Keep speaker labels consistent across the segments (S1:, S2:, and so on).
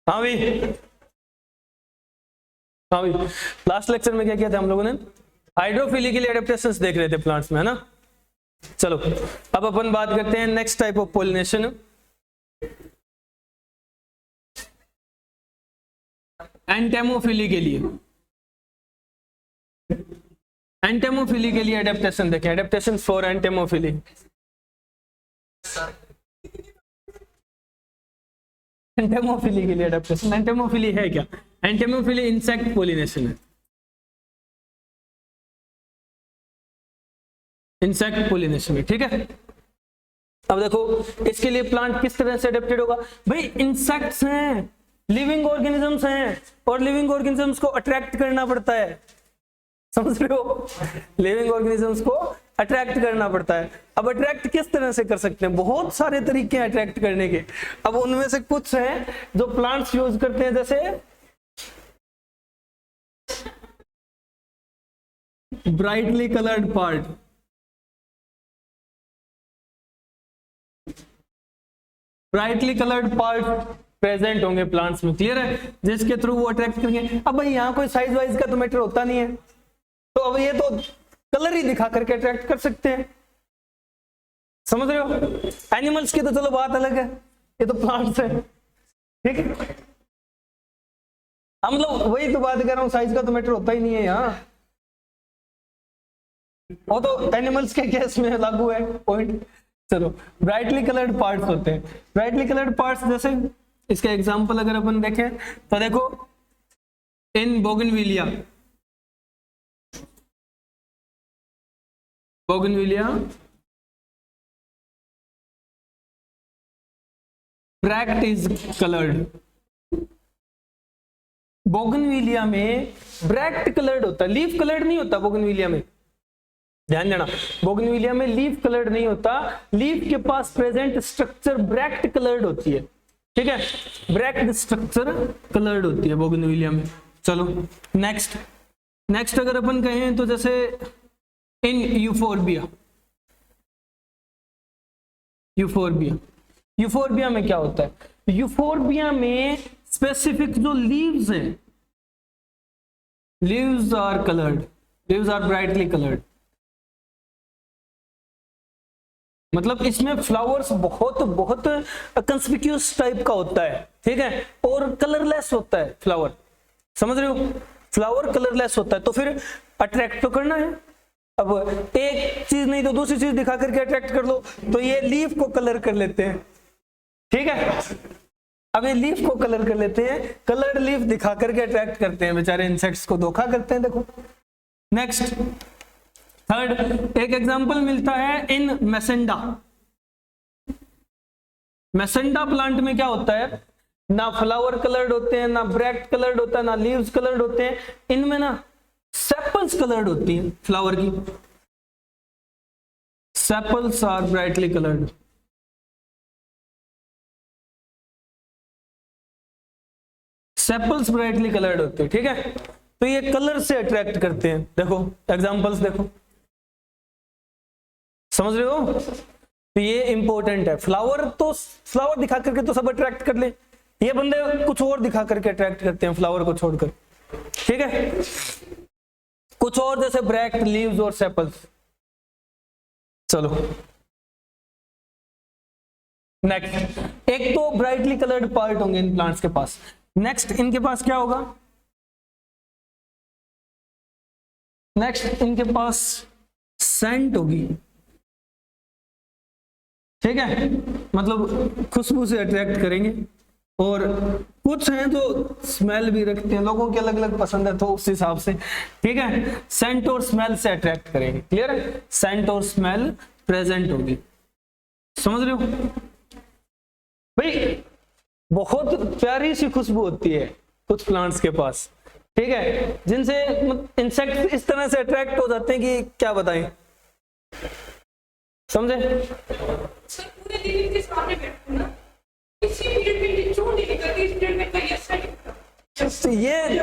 S1: हाँ भाई, हाँ भाई, लास्ट लेक्चर में क्या किया था हम लोगों ने? हाइड्रोफिली के लिए एडेप्टेशंस देख रहे थे प्लांट्स में, है ना। चलो अब अपन बात करते हैं next type of pollination, entomophily के लिए। एंटेमोफिली के लिए एडेप्टेशन देखें, एडेप्टेशन फॉर एंटेमोफिली। एंटेमोफिली के लिए एडेप्टेशन, एंटेमोफिली है क्या? एंटेमोफिली इंसेक्ट पोलिनेशन है, इंसेक्ट पोलिनेशन है, ठीक है। अब देखो इसके लिए प्लांट किस तरह से अडेप्टेड होगा। भाई इंसेक्ट्स हैं, लिविंग ऑर्गेनिजम्स हैं, और लिविंग ऑर्गेनिजम्स को अट्रैक्ट करना पड़ता है, समझ रहे हो? लिविंग ऑर्गेनिजम्स को अट्रैक्ट करना पड़ता है। अब अट्रैक्ट किस तरह से कर सकते हैं? बहुत सारे तरीके हैं अट्रैक्ट करने के। अब उनमें से कुछ हैं जो प्लांट्स यूज करते हैं, जैसे brightly coloured part, brightly coloured part present होंगे प्लांट्स में, क्लियर है, जिसके थ्रू वो अट्रैक्ट करेंगे। अब भाई यहाँ कोई साइज वाइज का तो मैटर होता नहीं है, तो अब ये तो कलर ही दिखा करके अट्रैक्ट कर सकते हैं, समझ रहे हो? एनिमल्स की तो चलो बात अलग है, ये तो प्लांट्स है, ठीक है। हम लोग वही तो बात कर रहा हूँ, साइज का तो मैटर होता ही नहीं है यहाँ, वो तो एनिमल्स के केस में लागू है पॉइंट। चलो ब्राइटली कलर्ड पार्ट्स होते हैं, ब्राइटली कलर्ड पार्ट्स जैसे इसका एग्जांपल अगर अपन देखें तो देखो इन bougainvillea, bougainvillea bract is coloured, bougainvillea में ब्रैक्ट कलर्ड होता है, लीफ कलर्ड नहीं होता बोगनविलिया में, ध्यान देना। बोगनविलिया में लीफ कलर्ड नहीं होता, लीफ के पास प्रेजेंट स्ट्रक्चर ब्रैक्ट कलर्ड होती है, ठीक है, ब्रैक्ट स्ट्रक्चर कलर्ड होती है बोगनविलिया में। चलो नेक्स्ट अगर अपन कहें तो जैसे इन यूफोर्बिया, यूफोर्बिया में क्या होता है? यूफोर्बिया में स्पेसिफिक जो लीव्स हैं, leaves are coloured, leaves are brightly coloured, मतलब इसमें फ्लावर्स बहुत बहुत कंस्पिक्यूस टाइप का होता है, ठीक है, और कलरलेस होता है फ्लावर, समझ रहे हो? फ्लावर कलरलेस होता है, तो फिर अट्रैक्ट तो करना है। अब एक चीज नहीं तो दूसरी चीज दिखा करके अट्रैक्ट कर लो, तो ये लीफ को कलर कर लेते हैं, ठीक है। अब ये लीफ को कलर कर लेते हैं, कलर्ड लीफ दिखा करके अट्रैक्ट करते हैं, बेचारे इंसेक्ट्स को धोखा करते हैं। देखो नेक्स्ट थर्ड एक एग्जांपल मिलता है इन मैसेंडा। मैसेंडा प्लांट में क्या होता है? ना फ्लावर कलर्ड होते हैं, ना ब्रैक्ट कलर्ड होता है, ना लीव्स कलर्ड होते हैं, इनमें ना सेपल्स कलर्ड होती हैं फ्लावर की, sepals are brightly coloured, sepals brightly coloured होते हैं, ठीक है। तो ये कलर से अट्रैक्ट करते हैं, देखो एग्जांपल्स देखो, समझ रहे हो? तो ये इंपॉर्टेंट है। फ्लावर तो फ्लावर दिखा करके तो सब अट्रैक्ट कर ले, ये बंदे कुछ और दिखा करके अट्रैक्ट करते हैं फ्लावर को छोड़कर, ठीक है, कुछ और जैसे ब्रैक्ट, लीव्स और सेपल्स। चलो नेक्स्ट, एक तो ब्राइटली कलर्ड पार्ट होंगे इन प्लांट्स के पास, नेक्स्ट इनके पास क्या होगा? नेक्स्ट इनके पास सेंट होगी, ठीक है, मतलब खुशबू से अट्रैक्ट करेंगे, और कुछ हैं जो स्मेल भी रखते हैं, लोगों की अलग अलग पसंद है तो उस हिसाब से, ठीक है, सेंट और स्मेल से अट्रैक्ट करेंगे, क्लियर है, सेंट और स्मेल प्रेजेंट होगी, समझ रहे हो भाई? बहुत प्यारी सी खुशबू होती है कुछ प्लांट्स के पास, ठीक है, जिनसे इंसेक्ट इस तरह से अट्रैक्ट हो जाते हैं कि क्या बताएं, समझे?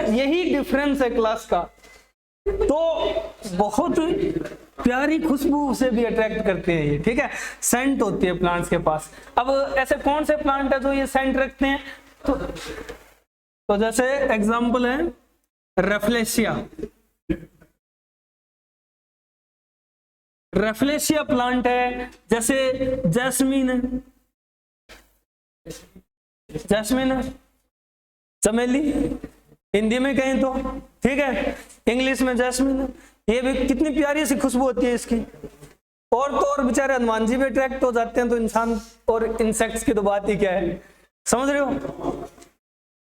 S1: यही डिफरेंस है क्लास का। तो बहुत प्यारी खुशबू से भी अट्रैक्ट करते हैं ये, ठीक है, सेंट होती है प्लांट्स के पास। अब ऐसे कौन से प्लांट है जो ये सेंट रखते हैं? तो तो जैसे एग्जाम्पल है रेफ्लेशिया। रेफ्लेशिया प्लांट है, जैसे जैस्मीन है, जैस्मीन है, चमेली हिंदी में कहें तो, ठीक है, इंग्लिश में जैस्मीन है। ये भी कितनी प्यारी सी खुशबू होती है इसकी। और तो और बेचारे हनुमान जी भी अट्रैक्ट हो जाते हैं, तो इंसान और इंसेक्ट्स की तो बात ही क्या है, समझ रहे हो।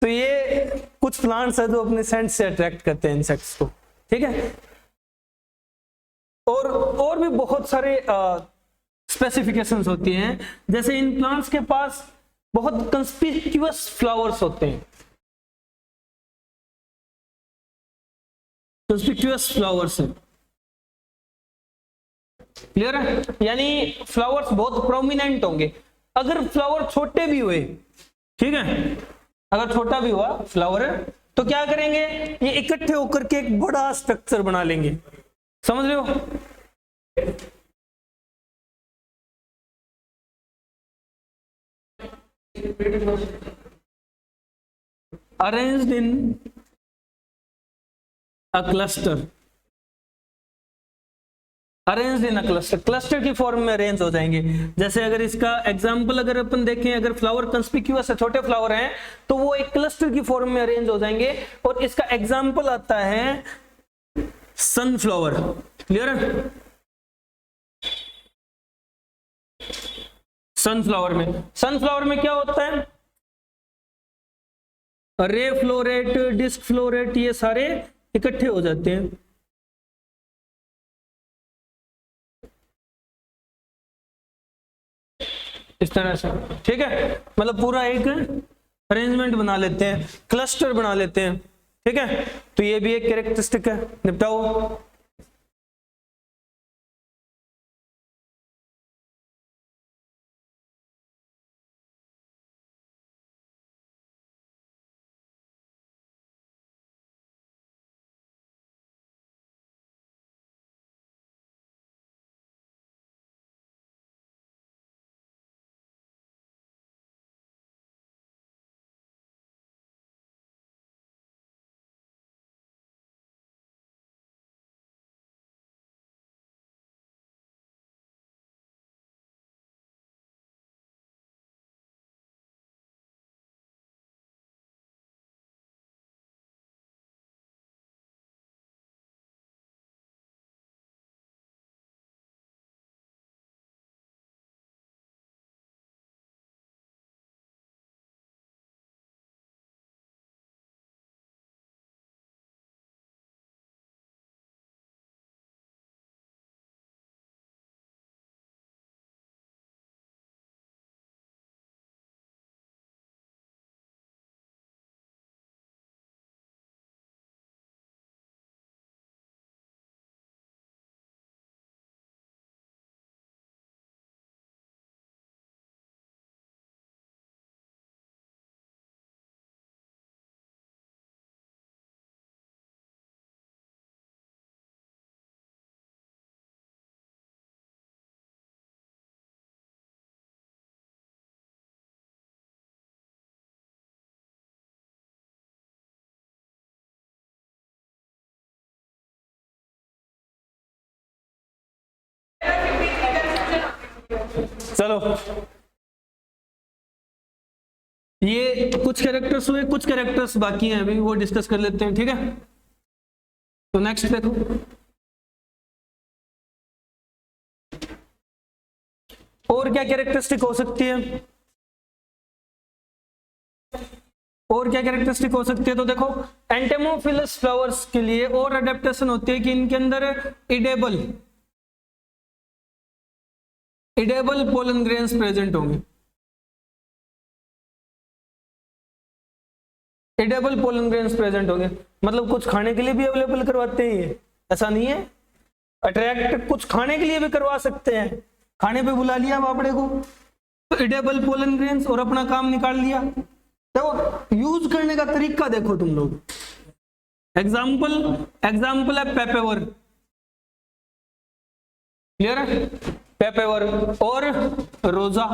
S1: तो ये कुछ प्लांट्स है जो अपने सेंट से अट्रैक्ट करते हैं इंसेक्ट्स को, ठीक है। और भी बहुत सारे स्पेसिफिकेशंस होती हैं, जैसे इन प्लांट्स के पास बहुत कंस्पिक्यूअस फ्लावर्स होते हैं, कंस्पिक्यूअस फ्लावर्स है, क्लियर है, यानी फ्लावर्स बहुत प्रोमिनेंट होंगे। अगर फ्लावर छोटे भी हुए, ठीक है, अगर छोटा भी हुआ फ्लावर तो क्या करेंगे, ये इकट्ठे होकर के एक बड़ा स्ट्रक्चर बना लेंगे, समझ रहे हो। Arranged in a cluster, arrange in a cluster, cluster की फॉर्म में अरेंज हो जाएंगे। जैसे अगर इसका एग्जांपल अगर अपन देखें, अगर फ्लावर कंस्पिक्यूअस है, छोटे फ्लावर हैं, तो वो एक क्लस्टर की फॉर्म में अरेंज हो जाएंगे। और इसका एग्जांपल आता है सनफ्लावर, क्लियर है। सनफ्लावर में क्या होता है, रे फ्लोरेट, डिस्क फ्लोरेट, ये सारे इकट्ठे हो जाते हैं। इस तरह से, ठीक है, मतलब पूरा एक अरेंजमेंट बना लेते हैं, क्लस्टर बना लेते हैं, ठीक है। तो ये भी एक कैरेक्टरिस्टिक है, निपटाओ। चलो, ये कुछ कैरेक्टर्स हुए, कुछ कैरेक्टर्स बाकी हैं अभी, वो डिस्कस कर लेते हैं, ठीक है। तो नेक्स्ट देखो, और क्या कैरेक्टरिस्टिक हो सकती है, और क्या कैरेक्टरिस्टिक हो सकती है। तो देखो, एंटेमोफिलस फ्लावर्स के लिए और अडेप्टेशन होती है कि इनके अंदर इडेबल पोलन ग्रेन्स प्रेजेंट होंगे, इडेबल पोलन ग्रेन्स प्रेजेंट होंगे, मतलब कुछ खाने के लिए भी अवेलेबल करवाते हैं ये, ऐसा नहीं है। अट्रैक्ट कुछ खाने के लिए भी करवा सकते हैं, खाने पे बुला लिया बापड़े को, तो इडेबल पोलन ग्रेन्स और अपना काम निकाल लिया। तो यूज करने का तरीका देखो तुम लोग, एग्जाम्पल है पेपेवर, क्लियर है, पेपेवर और रोजा,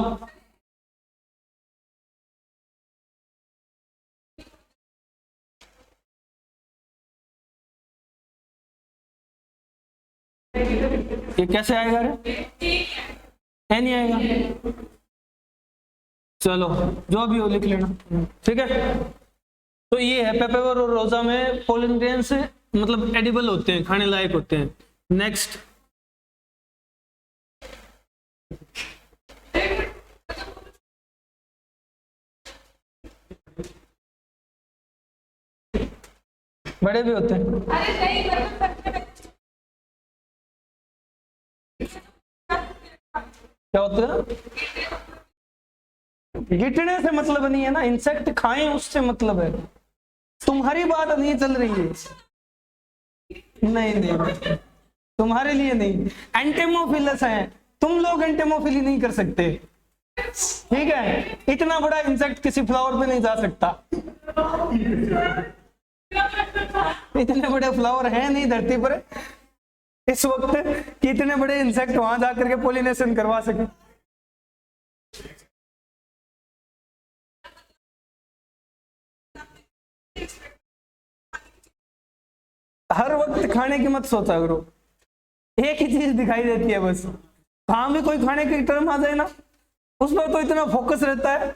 S1: ये कैसे आएगा रे? ए नहीं आएगा। चलो जो भी हो लिख लेना, ठीक है। तो ये है पेपर और रोजा में पोलन ग्रेन्स मतलब एडिबल होते हैं, खाने लायक होते हैं। नेक्स्ट, बड़े भी होते हैं। क्या होता है? गिटने से मतलब नहीं है ना, इंसेक्ट खाएं उससे मतलब है। तुम्हारी बात नहीं चल रही है। नहीं नहीं, तुम्हारे लिए नहीं, एंटेमोफिलस है, तुम लोग एंटेमोफिली नहीं कर सकते, ठीक है। इतना बड़ा इंसेक्ट किसी फ्लावर पे नहीं जा सकता। इतने बड़े फ्लावर हैं नहीं धरती पर इस वक्त कि इतने बड़े इंसेक्ट वहां जाकर के पोलिनेशन करवा सके। हर वक्त खाने की मत सोचा करो, एक ही चीज दिखाई देती है बस। कहां भी कोई खाने की टर्म आ जाए ना, उस पर तो इतना फोकस रहता है।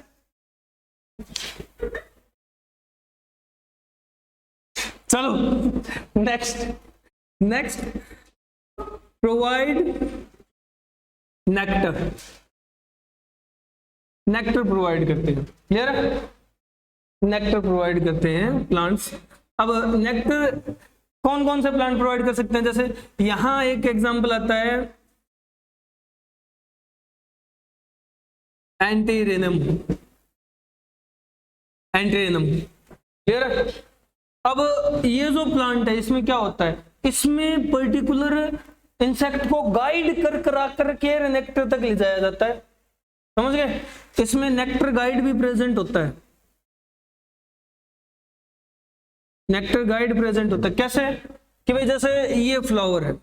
S1: चलो next provide nectar. Nectar provide करते हैं, क्लियर है? नेक्टर प्रोवाइड करते हैं प्लांट्स। अब नेक्टर कौन कौन से प्लांट प्रोवाइड कर सकते हैं? जैसे यहां एक एग्जांपल आता है एंटीरेनम। क्लियर है? अब ये जो प्लांट है इसमें क्या होता है, इसमें पर्टिकुलर इंसेक्ट को गाइड करा करके नेक्टर तक ले जाया जाता है, समझ गए? इसमें नेक्टर गाइड भी प्रेजेंट होता है। नेक्टर गाइड प्रेजेंट होता है कैसे? कि भाई जैसे ये फ्लावर है,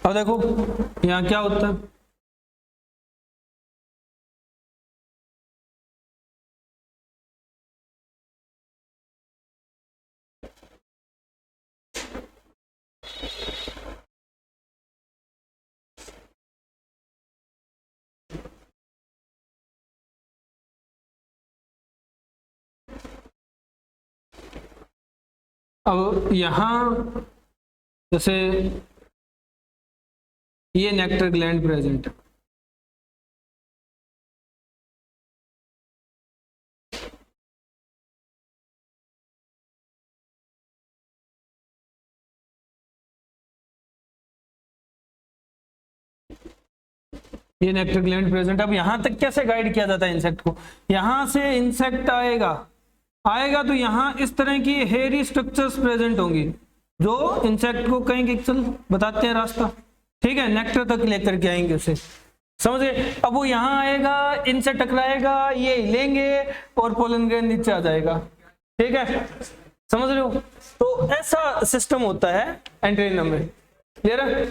S1: अब देखो यहां क्या होता है, अब यहां जैसे ये नेक्टर ग्लैंड प्रेजेंट है, ये नेक्टर ग्लैंड प्रेजेंट। अब यहां तक कैसे गाइड किया जाता है इंसेक्ट को? यहां से इंसेक्ट आएगा तो यहां इस तरह की हेयरी स्ट्रक्चर्स प्रेजेंट होंगी जो इंसेक्ट को कहेंगे चल बताते हैं रास्ता, ठीक है, नेक्टर तक लेकर के आएंगे उसे, समझ गए? अब वो यहाँ आएगा, इनसे टकराएगा, ये लेंगे और पोलन ग्रेन नीचे आ जाएगा, ठीक है, समझ रहे हो? तो ऐसा सिस्टम होता है एंटेरियम में, क्लियर है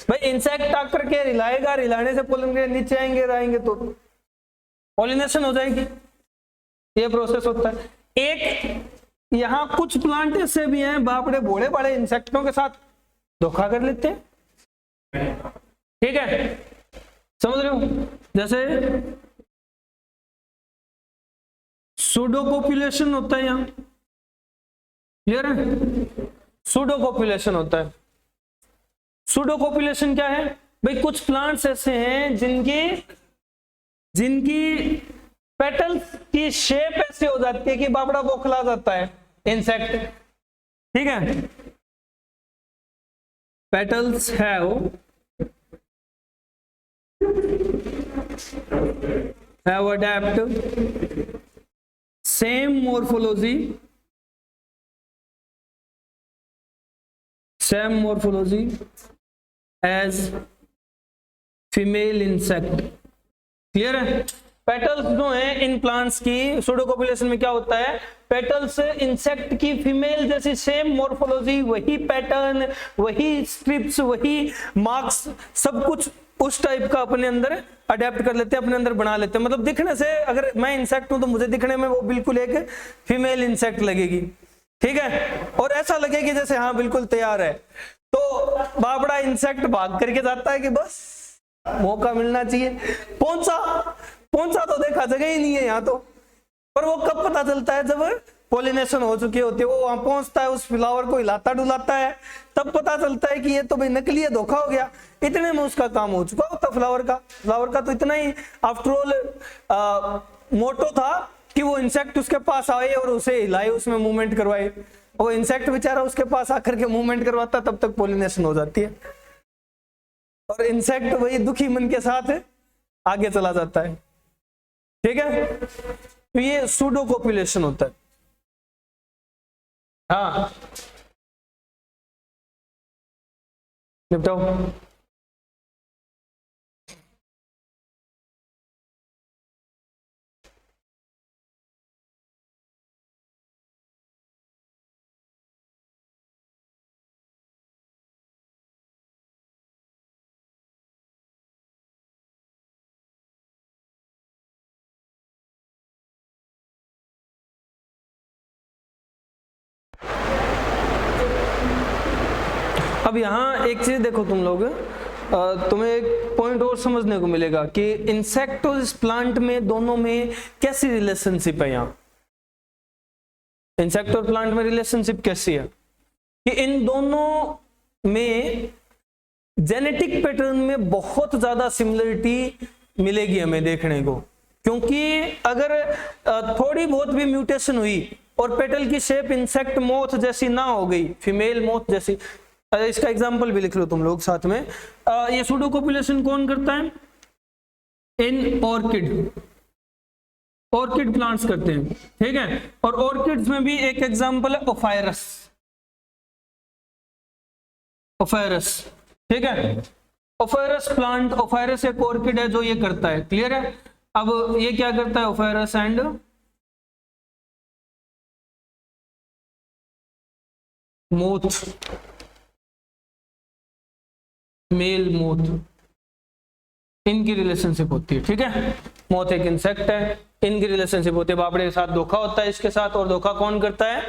S1: भाई? इंसेक्ट आकर के रिलाएगा, रिलाने से पोलन ग्रेन नीचे आएंगे तो पॉलिनेशन हो जाएगी। ये प्रोसेस होता है। एक यहां कुछ प्लांट ऐसे भी हैं बापड़े भोले बड़े इंसेक्टों के साथ धोखा कर लेते हैं, ठीक है, समझ रहे हो? जैसे सूडो पॉपुलेशन होता है यहां, क्लियर है? सूडो पॉपुलेशन होता है। सूडो पॉपुलेशन क्या है भाई? कुछ प्लांट्स ऐसे हैं जिनकी पेटल्स की शेप ऐसे हो जाती है कि बाबड़ा बौखला जाता है इंसेक्ट, ठीक है? Petals have adapt same morphology same morphology as female insect. Clear है? पेटल्स जो है इन प्लांट्स की सूडोकोपुलेशन में क्या होता है, पेटल्स इंसेक्ट की फीमेल जैसी सेम मोर्फोलॉजी, वही पैटर्न, वही स्ट्रिप्स, वही मार्क्स, सब कुछ उस टाइप का अपने अंदर अडेप्ट कर लेते हैं, अपने अंदर बना लेते हैं। मतलब दिखने से अगर मैं इंसेक्ट हूं तो मुझे दिखने में वो बिल्कुल एक फीमेल इंसेक्ट लगेगी, ठीक है, और ऐसा लगेगी जैसे हाँ बिल्कुल तैयार है। तो बाबड़ा इंसेक्ट भाग करके जाता है कि बस मौका मिलना चाहिए, पहुंचा तो देखा जगह ही नहीं है यहाँ तो। पर वो कब पता चलता है, जब पॉलिनेशन हो चुकी होती है, वो वहां पहुंचता है, उस फ्लावर को हिलाता डुलाता है, तब पता चलता है कि ये तो भाई नकली है, धोखा हो गया। इतने में उसका काम हो चुका होता फ्लावर का तो इतना ही आफ्टर ऑल मोटो था कि वो इंसेक्ट उसके पास आए और उसे हिलाए, उसमें मूवमेंट करवाए। वो इंसेक्ट बेचारा उसके पास आकर के मूवमेंट करवाता, तब तक पॉलिनेशन हो जाती है, और इंसेक्ट वही दुखी मन के साथ आगे चला जाता है। ठीक है, तो ये सूडो कोपुलेशन होता है। हाँ निपटाओ। अब यहाँ एक चीज देखो तुम लोग, तुम्हें एक पॉइंट और समझने को मिलेगा कि इंसेक्ट और इस प्लांट में दोनों में कैसी रिलेशनशिप है। यहाँ इंसेक्ट और प्लांट में रिलेशनशिप कैसी है कि इन दोनों में जेनेटिक पैटर्न में बहुत ज्यादा सिमिलरिटी मिलेगी हमें देखने को। क्योंकि अगर थोड़ी बहुत भी म्यूटेशन हुई और पेटल की शेप इंसेक्ट मोथ जैसी ना हो गई, फीमेल मोथ जैसी, इसका एग्जांपल भी लिख लो तुम लोग साथ में। ये सूडो कोपुलेशन कौन करता है? इन ऑर्किड प्लांट्स करते हैं, ठीक है। और ऑर्किड्स में भी एक एग्जांपल है ओफायरस, ठीक है। ओफायरस प्लांट, ओफायरस एक ऑर्किड है जो ये करता है, क्लियर है। अब ये क्या करता है ओफायरस एंड मोथ, मेल मोथ, इनकी रिलेशनशिप होती है, ठीक है। मोथ एक इंसेक्ट है, इनकी रिलेशनशिप होती है, बाबड़े के साथ धोखा होता है इसके साथ, और धोखा कौन करता है?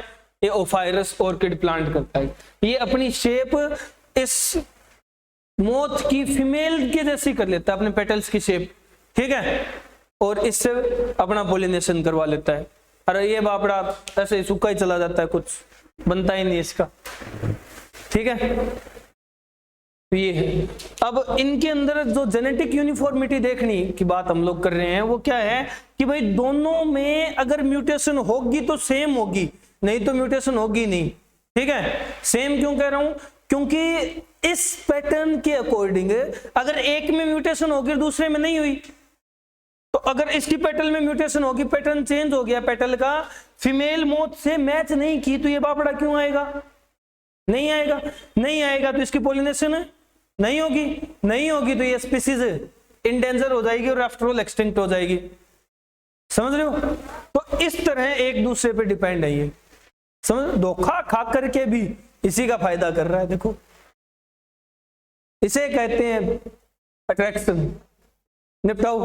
S1: ये ओफायरस ऑर्किड प्लांट करता है। ये अपनी शेप इस मोथ की फीमेल के जैसी कर लेता है, अपने पेटल्स की शेप, ठीक है, और इससे अपना पॉलिनेशन करवा लेता है। अरे ये बाबड़ा ऐसे ही सूखा ही चला जाता है, कुछ बनता ही नहीं इसका, ठीक है। ये है। अब इनके अंदर जो जेनेटिक यूनिफॉर्मिटी देखने की बात हम लोग कर रहे हैं वो क्या है कि भाई दोनों में अगर म्यूटेशन होगी तो सेम होगी, नहीं तो म्यूटेशन होगी नहीं, ठीक है। सेम क्यों कह रहा हूं? क्योंकि इस पैटर्न के अकॉर्डिंग अगर एक में म्यूटेशन होगी दूसरे में नहीं हुई, तो अगर इसकी पेटल में म्यूटेशन होगी, पैटर्न चेंज हो गया पेटल का, फीमेल मोथ से मैच नहीं की, तो ये बाबड़ा क्यों आएगा? नहीं आएगा। नहीं आएगा तो इसकी पॉलिनेशन नहीं होगी तो ये स्पीसीज इंडेंजर हो जाएगी और आफ्टर ऑल एक्सटिंक्ट हो जाएगी। समझ रहे हो? तो इस तरह एक दूसरे पे डिपेंड है ये, समझ। धोखा खा करके भी इसी का फायदा कर रहा है, देखो इसे कहते हैं अट्रैक्शन। निपटाओ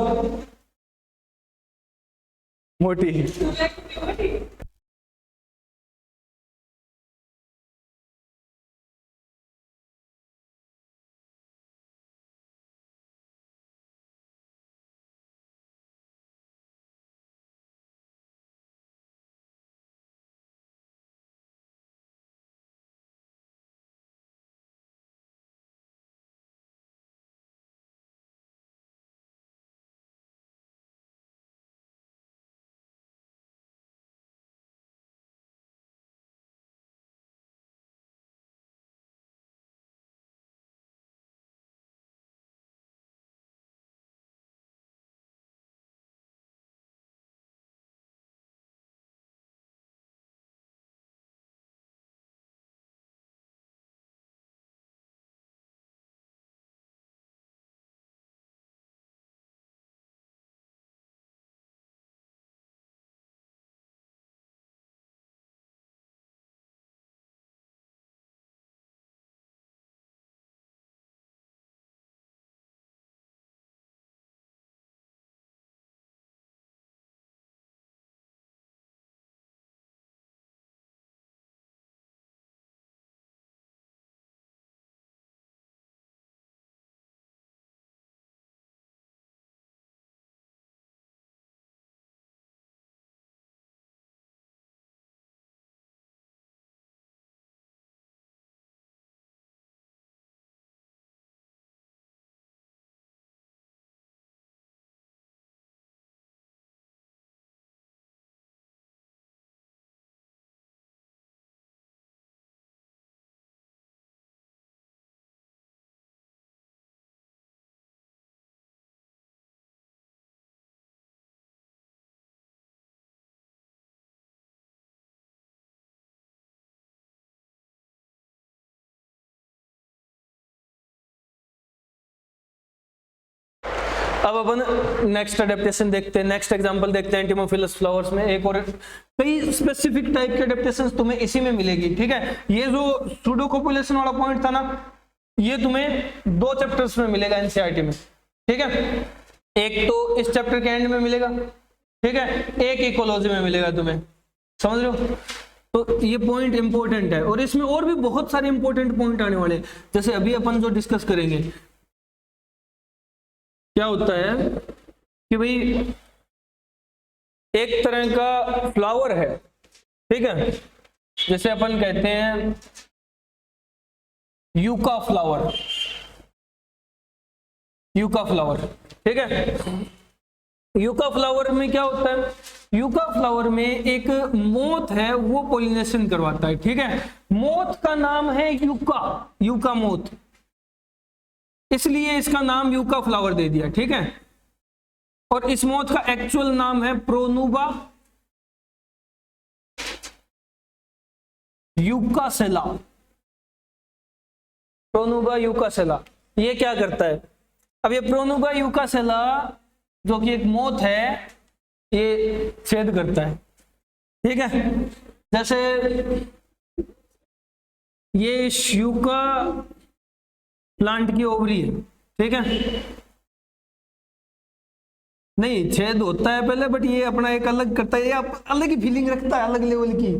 S1: मोटी। अब अपन नेक्स्ट अडेप्टेशन देखते हैं, नेक्स्ट एग्जांपल देखते हैं एंटीमोफिलस फ्लावर्स में। एक और कई स्पेसिफिक टाइप के अडेप्टेशन तुम्हें इसी में मिलेगी, ठीक है। ये जो सूडोकोपुलेशन वाला पॉइंट था ना, ये तुम्हें 2 चैप्टर्स में मिलेगा एनसीईआरटी में, ठीक है। एक तो इस चैप्टर के एंड में मिलेगा, ठीक है, एक इकोलॉजी में मिलेगा तुम्हें, समझ रहे हो। तो ये पॉइंट इंपॉर्टेंट है, और इसमें और भी बहुत सारे इंपॉर्टेंट पॉइंट आने वाले हैं। जैसे अभी अपन जो डिस्कस करेंगे, क्या होता है कि भाई एक तरह का फ्लावर है, ठीक है, जैसे अपन कहते हैं यूका फ्लावर, यूका फ्लावर, ठीक है। यूका फ्लावर में क्या होता है, यूका फ्लावर में एक मोथ है, वो पोलिनेशन करवाता है, ठीक है। मोथ का नाम है यूका, यूका मोथ, इसलिए इसका नाम यूका फ्लावर दे दिया, ठीक है। और इस मोथ का एक्चुअल नाम है प्रोनुबा यूकासेला, प्रोनुबा यूकासेला। ये क्या करता है, अब ये प्रोनुबा यूकासेला जो कि एक मोथ है, ये छेद करता है, ठीक है। जैसे ये यूका प्लांट की ओवरी है, ठीक है, नहीं छेद होता है पहले, बट ये अपना एक अलग करता है, ये अलग ही फीलिंग रखता है, अलग लेवल की,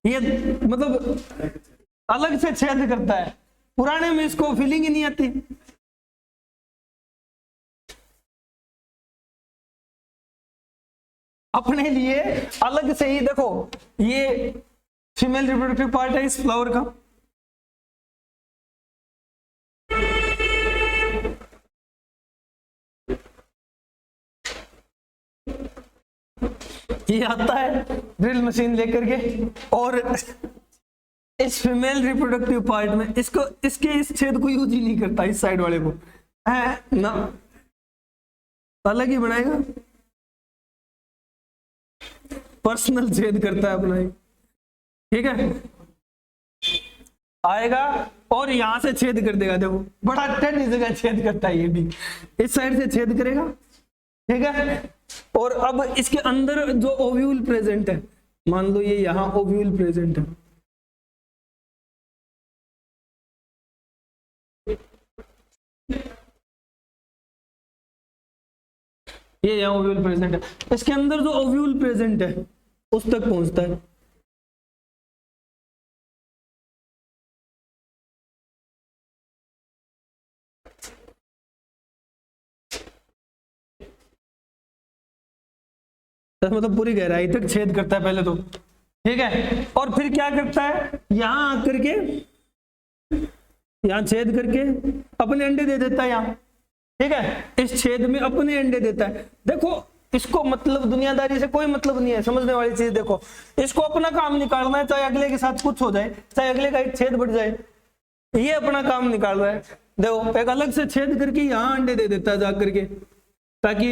S1: ये मतलब अलग से छेद करता है। पुराने में इसको फीलिंग ही नहीं आती। अपने लिए अलग से ही देखो, ये फीमेल रिप्रोडक्टिव पार्ट है इस फ्लावर का, ये आता है ड्रिल मशीन लेकर के, और इस फीमेल रिप्रोडक्टिव पार्ट में इसको, इसके इस छेद को यूज ही नहीं करता, इस साइड वाले को है ना, अलग ही बनाएगा, पर्सनल छेद करता है अपना, ठीक है, आएगा और यहां से छेद कर देगा। देखो बड़ा टेढ़ी जगह छेद करता है, ये भी इस साइड से छेद करेगा, ठीक है। और अब इसके अंदर जो ओव्यूल प्रेजेंट है, मान लो ये यहां ओव्यूल प्रेजेंट है, ये यहां ओव्यूल प्रेजेंट है, इसके अंदर जो ओव्यूल प्रेजेंट है उस तक पहुंचता है, मतलब पूरी गहराई तक छेद करता है पहले तो, ठीक है। और फिर क्या करता है, यहां आकर के यहां छेद करके अपने अंडे दे देता है यहाँ, ठीक है, इस छेद में अपने अंडे देता है। देखो इसको मतलब दुनियादारी से कोई मतलब नहीं है, समझने वाली चीज देखो, इसको अपना काम निकालना है, चाहे अगले के साथ कुछ हो जाए, चाहे अगले का एक छेद बढ़ जाए, ये अपना काम निकाल रहा है। देखो एक अलग से छेद करके यहाँ अंडे दे देता है जाकर के, ताकि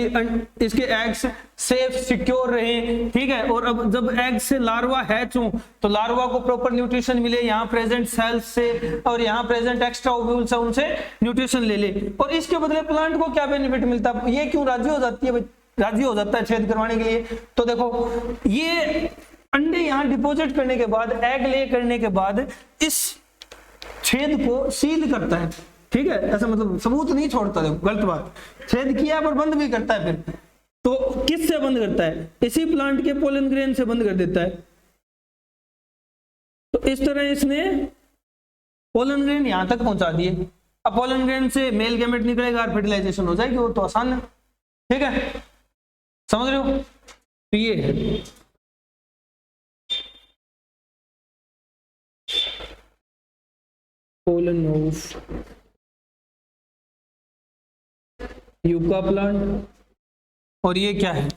S1: इसके एग्स सेफ सिक्योर रहे, ठीक है। और अब जब एग से लार्वा हैच हो तो लार्वा को प्रॉपर न्यूट्रिशन मिले, यहाँ प्रेजेंट सेल्स से और यहाँ प्रेजेंट एक्स्ट्रा ओव्यूल्स है उनसे न्यूट्रिशन ले ले, और इसके बदले प्लांट को क्या बेनिफिट मिलता है, ये क्यों राजी हो जाती है, राजी हो जाता है छेद करवाने के लिए। तो देखो ये अंडे यहाँ डिपॉजिट करने के बाद, एग ले करने के बाद इस छेद को सील करता है, ठीक है, ऐसा मतलब सबूत नहीं छोड़ता, देखो गलत बात, छेद किया पर बंद भी करता है। फिर तो किस से बंद करता है, इसी प्लांट के पोलन ग्रेन से बंद कर देता है। तो इस तरह इसने पोलन ग्रेन यहां तक पहुंचा दिए। अब पोलन ग्रेन से मेल गैमेट निकलेगा और फर्टिलाइजेशन हो जाएगी, वो तो आसान है, ठीक है, समझ रहे हो। तो ये है पोलन ऑफ यूका प्लांट, और ये क्या है,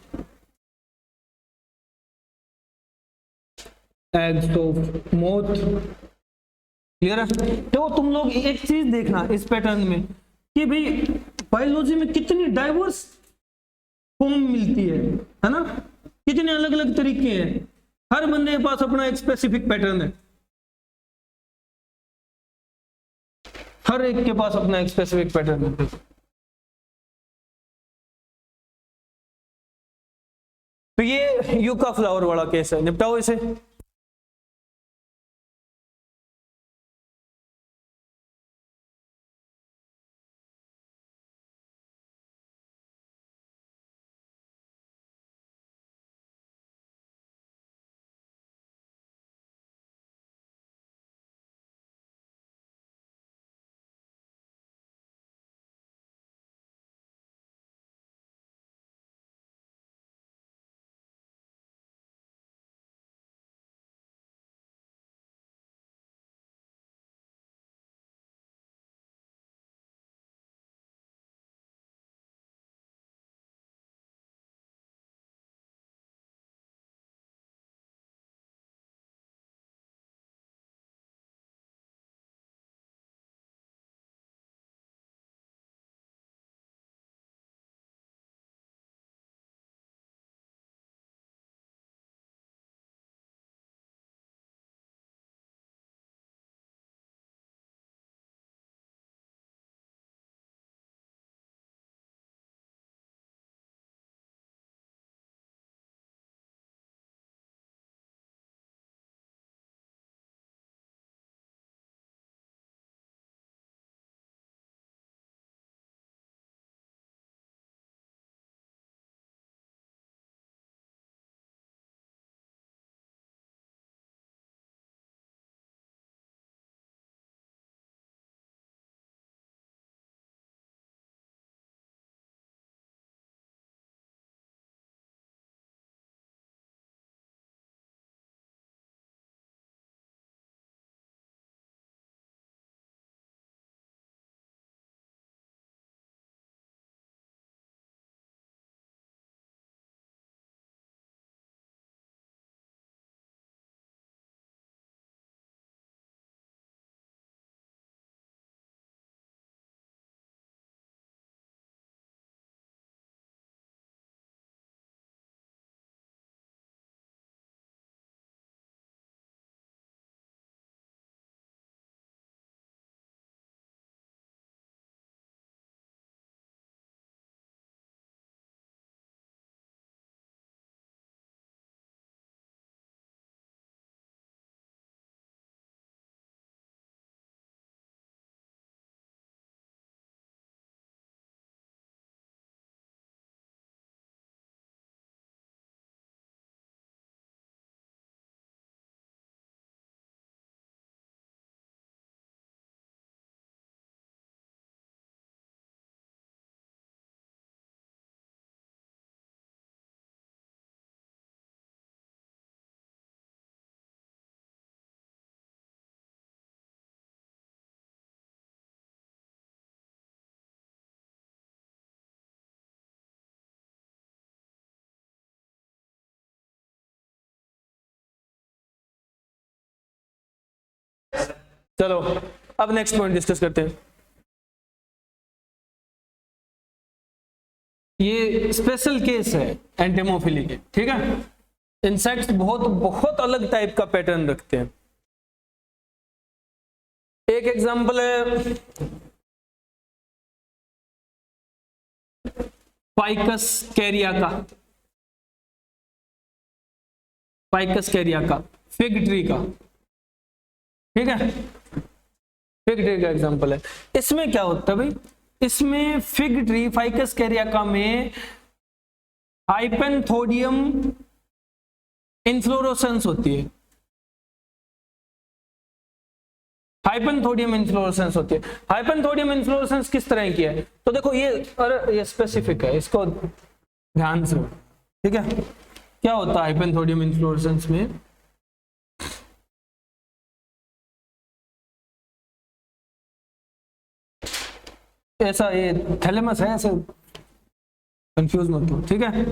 S1: एग्स ऑफ मोथ। क्लियर है। तो तुम लोग एक चीज देखना इस पैटर्न में कि भाई बायोलॉजी में कितनी डाइवर्स फॉर्म मिलती है ना, कितने अलग अलग तरीके हैं, हर बंदे के पास अपना एक स्पेसिफिक पैटर्न है, हर एक के पास अपना एक स्पेसिफिक पैटर्न है। तो ये यूका फ्लावर वाला केस है, निपटाओ इसे। चलो अब नेक्स्ट पॉइंट डिस्कस करते हैं। ये स्पेशल केस है एंटेमोफिली के, ठीक है। इंसेक्ट्स बहुत बहुत अलग टाइप का पैटर्न रखते हैं। एक एग्जांपल है फाइकस कैरिया का, फाइकस कैरिया का, फिग ट्री का, ठीक है। फिग ट्री का एग्जांपल है। इसमें क्या होता है भाई, इसमें फिग ट्री फाइकस कैरियाका में हाइपेंथोडियम इन्फ्लोरोसेंस होती है, हाइपेंथोडियम इन्फ्लोरोसेंस होती है। हाइपेंथोडियम इन्फ्लोरोसेंस किस तरह की है, तो देखो ये स्पेसिफिक है, इसको ध्यान से, ठीक है। क्या होता है हाइपेंथोडियम इन्फ्लोरोसेंस में, ऐसा ये थैलेमस है, ऐसे कंफ्यूज मत हो, ठीक है।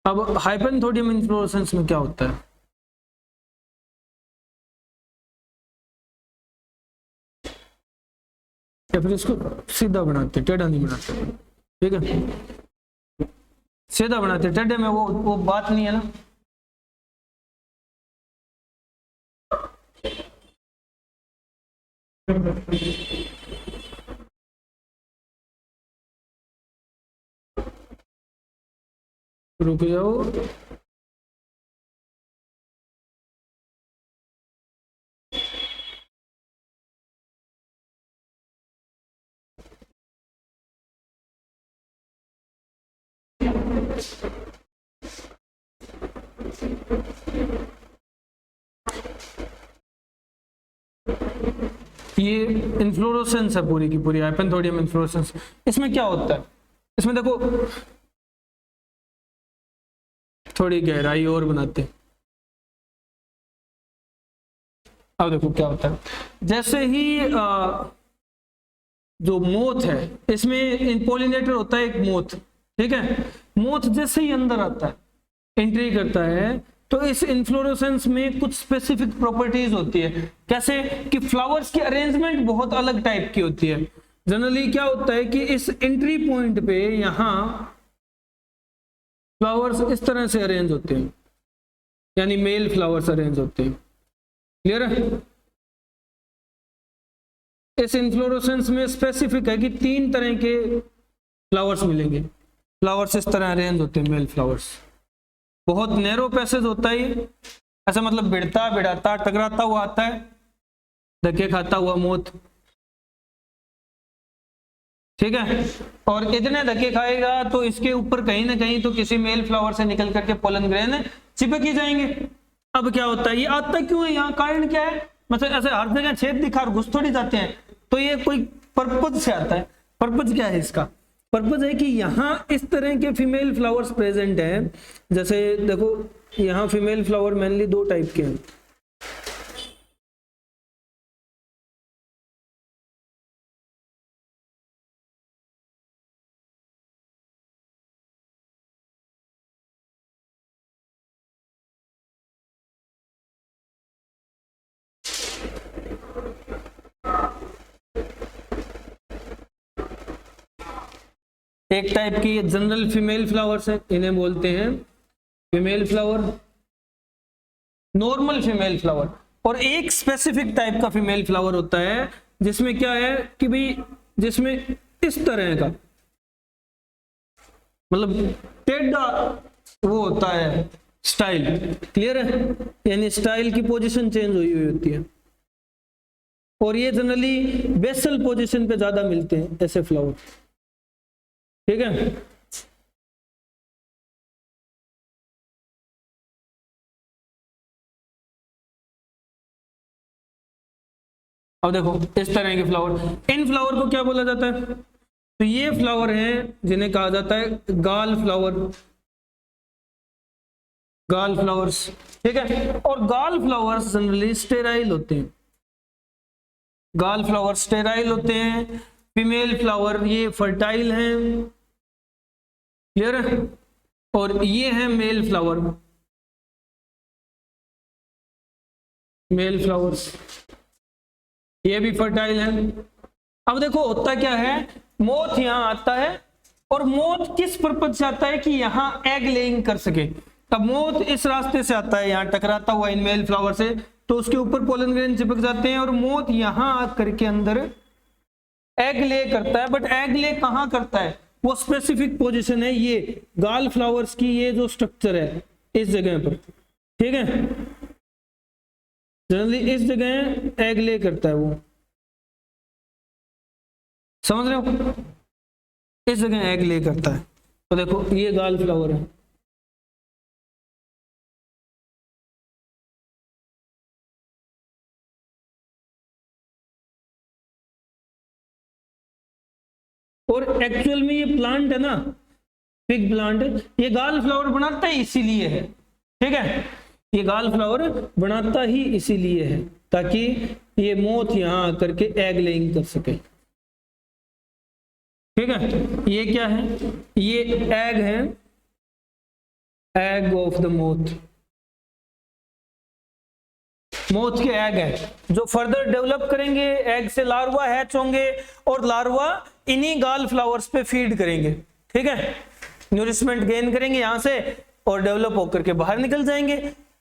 S1: अब हाइपेंथोडियम इन्फ्लोरेसेंस में क्या होता है, या फिर इसको सीधा बनाते, टेढ़ा नहीं बनाते, ठीक है। सीधा बनाते, टेढ़े में वो बात नहीं है ना। रुक जाओ, ये इन्फ्लोरोसेंस है पूरी की पूरी, हाइपेंथोडियम इन्फ्लोरोसेंस। इसमें क्या होता है, इसमें देखो थोड़ी गहराई और बनाते हैं। अब देखो क्या होता है, जैसे ही जो मोथ है, इसमें पोलिनेटर होता है एक मोथ, ठीक है। मोथ जैसे ही अंदर आता है, एंट्री करता है, तो इस इन्फ्लोरेसेंस में कुछ स्पेसिफिक प्रॉपर्टीज होती है। कैसे कि फ्लावर्स की अरेंजमेंट बहुत अलग टाइप की होती है। जनरली क्या होता है कि इस एंट्री पॉइंट पे यहां फ्लावर्स इस तरह से अरेंज होते हैं, यानी मेल फ्लावर्स अरेंज होते हैं। क्लियर है? इस इन्फ्लोरेसेंस में स्पेसिफिक है कि 3 तरह के फ्लावर्स मिलेंगे। फ्लावर्स इस तरह अरेंज होते हैं, मेल फ्लावर्स। बहुत नैरो पैसेज होता है, ऐसा मतलब भिड़ता भिड़ाता टकराता हुआ आता है, धक्के खाता हुआ मोथ, ठीक है। और इतने धक्के खाएगा तो इसके ऊपर कहीं ना कहीं तो किसी मेल फ्लावर से निकल करके पोलन ग्रेन चिपक ही जाएंगे। अब क्या होता है, ये आता क्यों है, यहाँ कारण क्या है? मतलब ऐसे हर जगह छेद दिखा और घुस थोड़ी जाते हैं, तो ये कोई पर्पज से आता है। पर्पज क्या है इसका? पर्पज है कि यहाँ इस तरह के फीमेल फ्लावर्स प्रेजेंट हैं। जैसे देखो यहाँ फीमेल फ्लावर मेनली 2 टाइप के हैं। एक टाइप की जनरल फीमेल फ्लावर्स है, इन्हें बोलते हैं female flower, normal female flower. और एक स्पेसिफिक टाइप का फीमेल फ्लावर होता है जिसमें क्या है कि भाई, जिसमें इस तरह का मतलब टेढ़ा वो होता है स्टाइल। क्लियर है? यानी स्टाइल की पोजीशन चेंज हुई हुई होती है, और ये जनरली बेसल पोजीशन पे ज्यादा मिलते हैं ऐसे फ्लावर, ठीक है। अब देखो इस तरह के फ्लावर, इन फ्लावर को क्या बोला जाता है? तो ये फ्लावर हैं जिन्हें कहा जाता है गाल फ्लावर, गाल फ्लावर्स, ठीक है। और गाल फ्लावर्स जनरली स्टेराइल होते हैं, गाल फ्लावर स्टेराइल होते हैं। फीमेल फ्लावर ये फर्टाइल हैं। क्लियर है? और ये है मेल फ्लावर, मेल फ्लावर्स, ये भी फर्टाइल है। अब देखो होता क्या है, मोथ यहां आता है, और मोथ किस पर्पज से आता है कि यहां एग लेइंग कर सके। तब मोथ इस रास्ते से आता है, यहां टकराता हुआ इन मेल फ्लावर से, तो उसके ऊपर पोलन ग्रेन चिपक जाते हैं, और मोथ यहां आकर के अंदर एग ले करता है। बट एग ले कहां करता है? वो स्पेसिफिक पोजीशन है ये गाल फ्लावर्स की, ये जो स्ट्रक्चर है इस जगह पर, ठीक है। जनरली इस जगह एग ले करता है वो, समझ रहे हो? इस जगह एग ले करता है। तो देखो ये गाल फ्लावर है, और एक्चुअल में ये प्लांट है ना, फिग प्लांट, ये गाल फ्लावर बनाता ही इसीलिए है, ठीक है। ये गाल फ्लावर बनाता ही इसीलिए है ताकि ये मोथ यहां आकर के एग लेइंग कर सके, ठीक है। ये क्या है? ये एग है, egg of the moth, moth के एग है जो फर्दर डेवलप करेंगे, एग से लार्वा हैच होंगे, और लार्वा इन्हीं गाल फ्लावर्स पे फीड करेंगे, ठीक है। न्यूरिशमेंट गेन करेंगे यहां से और डेवलप होकर के बाहर निकल जाएंगे।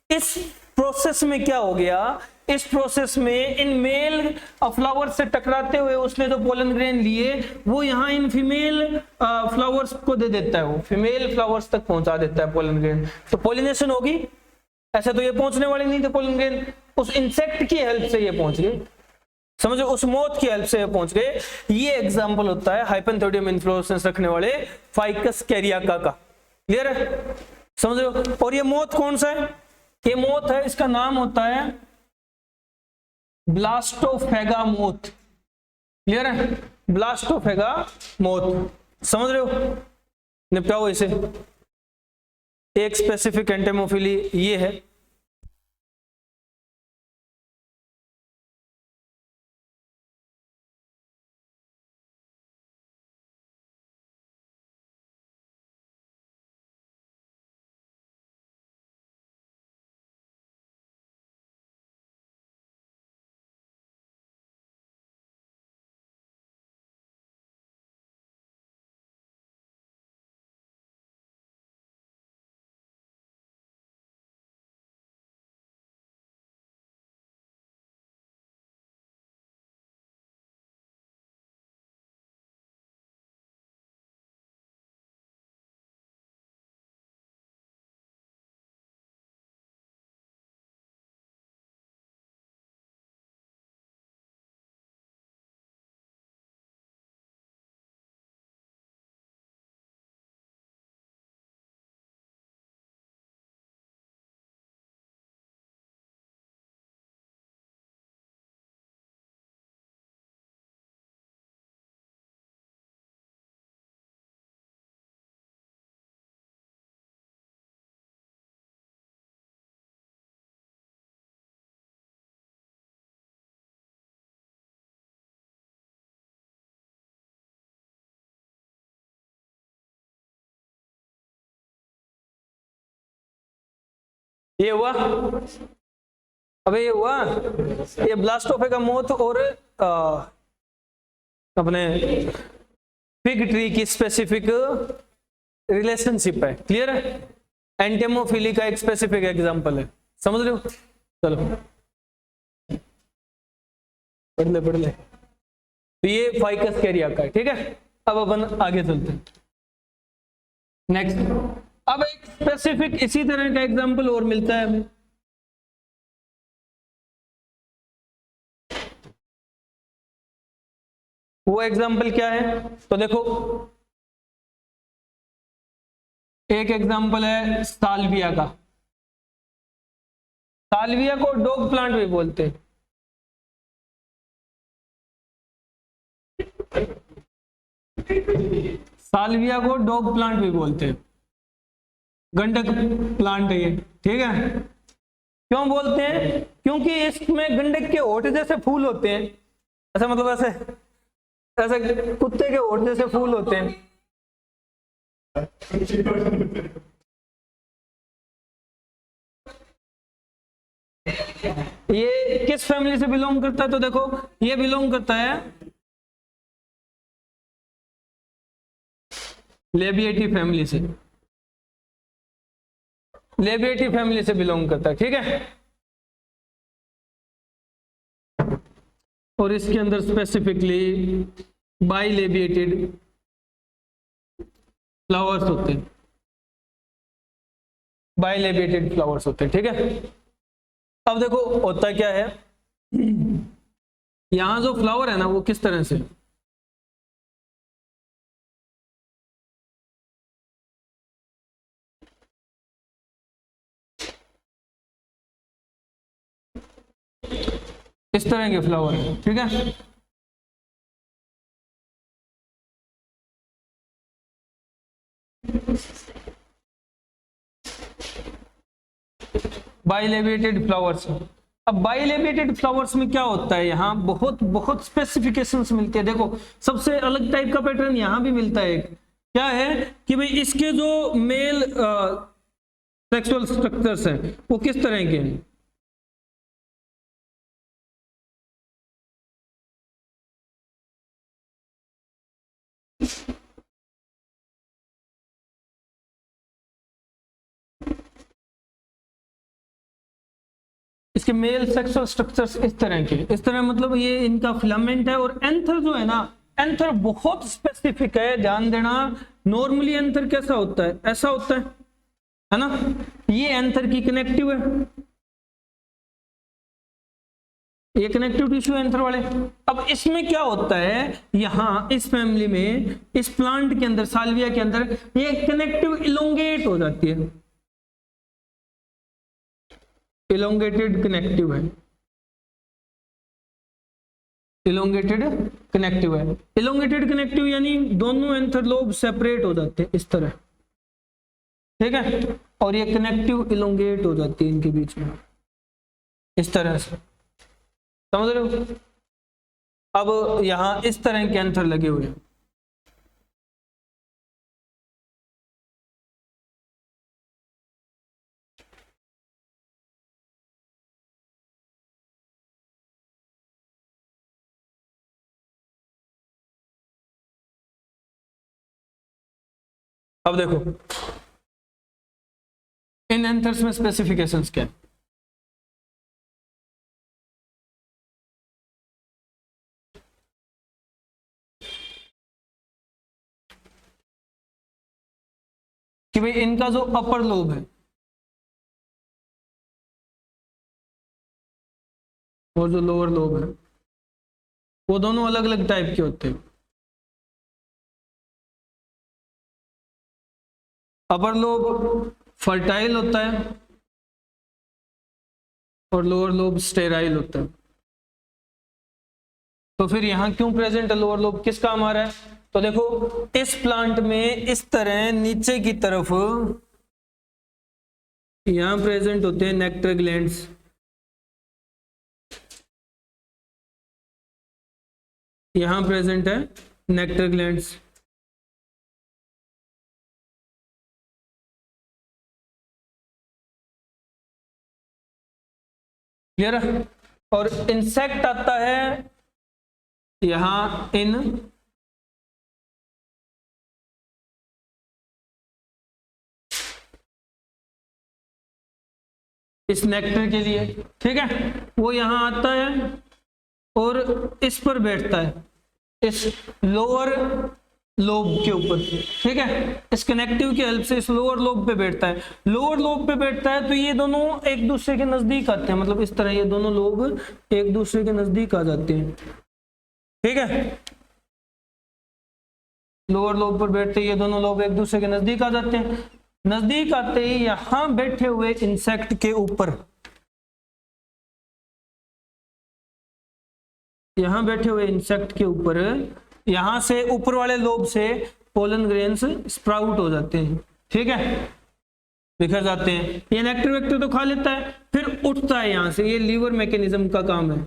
S1: इस प्रोसेस में क्या हो गया, इस प्रोसेस में इन मेल फ्लावर्स से टकराते हुए उसने जो पोलन ग्रेन लिए वो यहाँ इन फीमेल फ्लावर्स को दे देता है, वो फीमेल फ्लावर्स तक पहुंचा देता है पोलन ग्रेन, तो पोलिनेशन होगी। ऐसे तो ये पहुंचने वाले नहीं थे पोलन ग्रेन, उस इंसेक्ट की हेल्प से ये पहुंच गए, समझो, उस मोथ की हेल्प से ये पहुंच गए। ये एग्जांपल होता है हाइपेंथोडियम इन्फ्लोरेसेंस रखने वाले फाइकस कैरियाका का। क्लियर है, समझो। और ये मोथ कौन सा है, ये मोथ है, इसका नाम होता है ब्लास्टोफेगा मोथ। क्लियर है, ब्लास्टोफेगा मोथ, समझ रहे हो, निपटाओ इसे। एक स्पेसिफिक एंटेमोफिली ये है, ये हुआ, अबे ये हुआ, ये ब्लास्टोफेगा मोथ और अपने फिग ट्री की स्पेसिफिक रिलेशनशिप है। क्लियर है, एंटेमोफिली का एक स्पेसिफिक एग्जांपल है, समझ रहे हो। चलो पढ़ ले, तो ये फाइकस कैरियाका है। ठीक है, अब अपन आगे चलते हैं नेक्स्ट। अब एक स्पेसिफिक इसी तरह का एग्जांपल और मिलता है हमें, वो एग्जांपल क्या है, तो देखो एक एग्जांपल है साल्विया का। साल्विया को डॉग प्लांट भी बोलते हैं। साल्विया को डॉग प्लांट भी बोलते हैं, गंडक प्लांट है ये। ठीक है, क्यों बोलते हैं, क्योंकि इसमें गंडक के होठ जैसे फूल होते हैं, ऐसा मतलब ऐसे ऐसे कुत्ते के होठ जैसे फूल होते हैं। ये किस फैमिली से बिलोंग करता है, तो देखो ये बिलोंग करता है लेबिएटी फैमिली से, लेबिएटी फैमिली से बिलोंग करता है। ठीक है, और इसके अंदर स्पेसिफिकली बाइलेबिएटेड फ्लावर्स होते हैं, बाइलेबिएटेड फ्लावर्स होते हैं। ठीक है, अब देखो होता क्या है, यहां जो फ्लावर है ना वो किस तरह से, इस तरह के फ्लावर है। ठीक है, बाइलेबिएटेड फ्लावर्स। अब बाइलेबिएटेड फ्लावर्स में क्या होता है, यहाँ बहुत बहुत स्पेसिफिकेशंस मिलती है। देखो सबसे अलग टाइप का पैटर्न यहाँ भी मिलता है, क्या है कि भाई इसके जो मेल सेक्सुअल स्ट्रक्चर्स हैं वो किस तरह के हैं, इसके मेल सेक्सुअल स्ट्रक्चर्स इस तरह के, इस तरह मतलब ये इनका फिलामेंट है। और एंथर जो है ना, एंथर बहुत स्पेसिफिक है, ध्यान देना। नॉर्मली एंथर कैसा होता है, ऐसा होता है ना। ये एंथर की कनेक्टिव है, ये कनेक्टिव टिश्यू एंथर वाले। अब इसमें क्या होता है, यहां इस फैमिली में, इस प्लांट के अंदर, साल्विया के अंदर, ये कनेक्टिव इलोंगेट हो जाती है, इलोंगेटेड कनेक्टिव है, इलोंगेटेड कनेक्टिव है। इलोंगेटेड कनेक्टिव यानी दोनों एंथर लोब सेपरेट हो जाते हैं इस तरह, ठीक है। और ये कनेक्टिव इलोंगेट हो जाती है इनके बीच में इस तरह से, समझ रहे हो। अब यहां इस तरह के एंथर लगे हुए हैं, अब देखो इन एंथर्स में स्पेसिफिकेशंस क्या है। कि भाई इनका जो अपर लोब है और जो लोअर लोब है वो दोनों अलग अलग टाइप के होते हैं। अपर लोब फर्टाइल होता है और लोअर लोब स्टेराइल होता है। तो फिर यहां क्यों प्रेजेंट है लोअर लोब, किस काम आ रहा है। तो देखो इस प्लांट में इस तरह नीचे की तरफ यहां प्रेजेंट होते हैं नेक्टर ग्लैंड्स, यहां प्रेजेंट है नेक्टर ग्लैंड्स। क्लियर है। और इंसेक्ट आता है यहां इन इस नेक्टर के लिए, ठीक है। वो यहां आता है और इस पर बैठता है, इस लोअर लोब के ऊपर, ठीक है। इस कनेक्टिव की हेल्प से इस लोअर लोब पे बैठता है। लोअर लोब पे बैठता है तो ये दोनों एक दूसरे के नजदीक आते हैं, मतलब इस तरह ये दोनों लोब एक दूसरे के नजदीक आ जाते हैं, ठीक है। लोअर लोब पर बैठते ये दोनों लोब एक दूसरे के नजदीक आ जाते हैं। नजदीक आते ही यहां बैठे हुए इंसेक्ट के ऊपर, यहां बैठे हुए इंसेक्ट के ऊपर, यहां से ऊपर वाले लोब से पोलन ग्रेन्स स्प्राउट हो जाते हैं, ठीक है, बिखर जाते हैं। ये नेक्टर वेक्टर तो खा लेता है, फिर उठता है यहां से, ये लीवर मैकेनिज्म का काम है,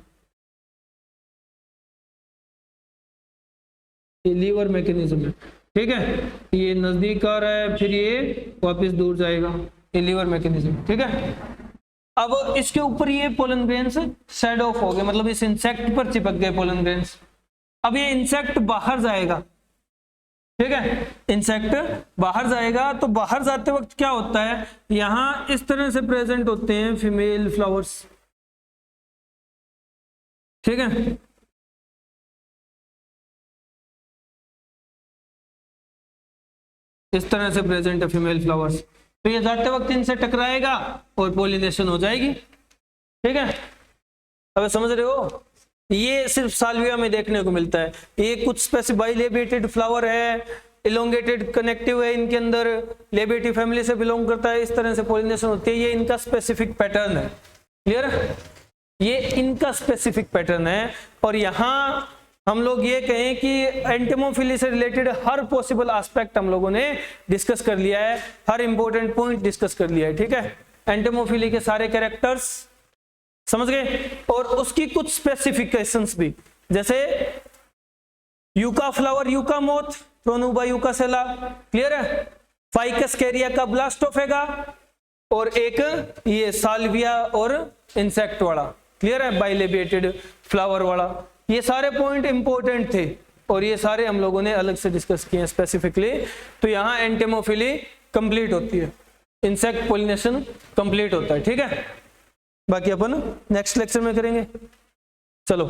S1: ये लीवर मैकेनिज्म है, ठीक है। ये नजदीक आ रहा है फिर ये वापस दूर जाएगा, ये लीवर मैकेनिज्म, ठीक है। अब इसके ऊपर ये पोलन ग्रेन्स शेड ऑफ हो गए, मतलब इस इंसेक्ट पर चिपक गए पोलन ग्रेन्स। अब ये इंसेक्ट बाहर जाएगा, ठीक है, इंसेक्ट बाहर जाएगा। तो बाहर जाते वक्त क्या होता है, यहां इस तरह से प्रेजेंट होते हैं फीमेल फ्लावर्स, ठीक है। इस तरह से प्रेजेंट है फीमेल फ्लावर्स। तो ये जाते वक्त इनसे टकराएगा और पॉलिनेशन हो जाएगी, ठीक है। अब समझ रहे हो, ये सिर्फ साल्विया में देखने को मिलता है। ये कुछ स्पेसिफाई लेबिएटेड फ्लावर है, इलोंगेटेड कनेक्टिव है इनके अंदर, लेबिएटी फैमिली से बिलोंग करता है, इस तरह से पॉलिनेशन होती है। ये इनका स्पेसिफिक पैटर्न है, क्लियर। ये इनका स्पेसिफिक पैटर्न है। और यहाँ हम लोग ये कहें कि एंटेमोफिली से रिलेटेड हर पॉसिबल एस्पेक्ट हम लोगों ने डिस्कस कर लिया है, हर इंपॉर्टेंट पॉइंट डिस्कस कर लिया है, ठीक है। एंटेमोफिली के सारे कैरेक्टर्स समझ गए, और उसकी कुछ स्पेसिफिकेशंस भी, जैसे yucca flower, yucca moth, pronuba yuccasella, clear है। फाइकस कैरिया का ब्लास्टोफेगा, और एक ये साल्विया और इंसेक्ट वाला, क्लियर है, बाइलेबिएटेड फ्लावर वाला। ये सारे पॉइंट इंपॉर्टेंट थे और ये सारे हम लोगों ने अलग से डिस्कस किए स्पेसिफिकली। तो यहाँ एंटेमोफिली कंप्लीट होती है, इंसेक्ट पोलिनेशन कंप्लीट होता है, ठीक है। बाकी अपन नेक्स्ट लेक्चर में करेंगे। चलो।